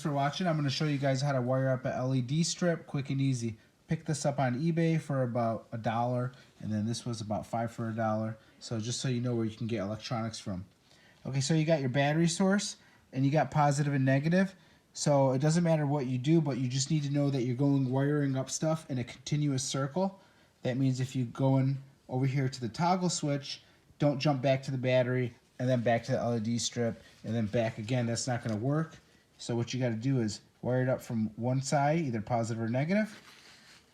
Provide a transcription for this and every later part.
For watching. I'm going to show you guys how to wire up an LED strip quick and easy. Picked this up on eBay for about $1, and then this was about $5 for $1. So just so you know where you can get electronics from. Okay, so you got your battery source and you got positive and negative. So it doesn't matter what you do, but you just need to know that you're going wiring up stuff in a continuous circle. That means if you go in over here to the toggle switch, don't jump back to the battery and then back to the LED strip and then back again. That's not going to work. So what you got to do is wire it up from one side, either positive or negative.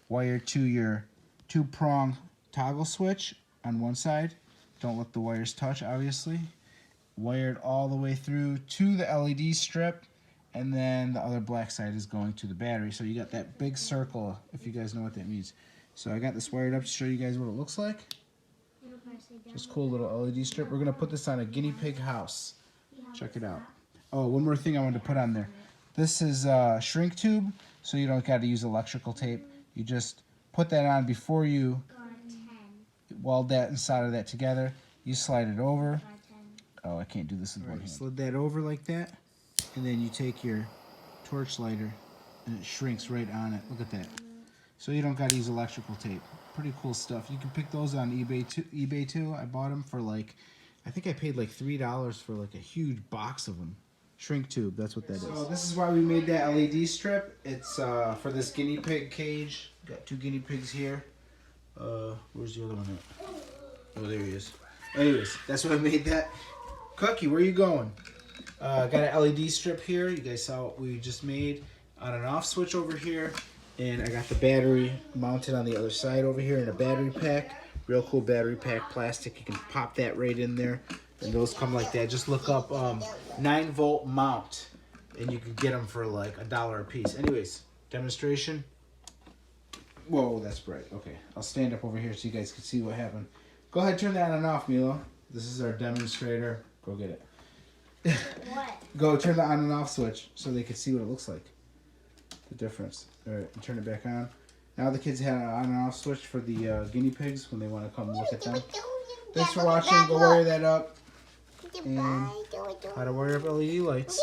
Wire to your two-prong toggle switch on one side. Don't let the wires touch, obviously. Wire it all the way through to the LED strip, and then the other black side is going to the battery. So you got that big circle, if you guys know what that means. So I got this wired up to show you guys what it looks like. Just cool little LED strip. We're going to put this on a guinea pig house. Check it out. Oh, one more thing I wanted to put on there. This is a shrink tube, so you don't got to use electrical tape. You just put that on before you weld that inside of that together. You slide it over. Oh, I can't do this with one hand. Slid that over like that, and then you take your torch lighter, and it shrinks right on it. Look at that. So you don't got to use electrical tape. Pretty cool stuff. You can pick those on eBay too. I bought them for like, I think I paid like $3 for like a huge box of them. Shrink tube, that's what that is. So this is why we made that LED strip. It's for this guinea pig cage. Got two guinea pigs here. Where's the other one at? Oh, there he is. Anyways, that's why I made that. Cookie, where you going? Got an LED strip here. You guys saw what we just made. On and off switch over here. And I got the battery mounted on the other side over here in a battery pack. Real cool battery pack, plastic. You can pop that right in there. And those come like that. Just look up 9-volt mount, and you can get them for like $1 a piece. Anyways, demonstration. Whoa, that's bright. Okay, I'll stand up over here so you guys can see what happened. Go ahead, turn that on and off, Milo. This is our demonstrator. Go get it. What? Go turn the on and off switch so they can see what it looks like. The difference. All right, and turn it back on. Now the kids have an on and off switch for the guinea pigs when they want to come look at them. Thanks for watching. Go wire that up. And how to wire up LED lights.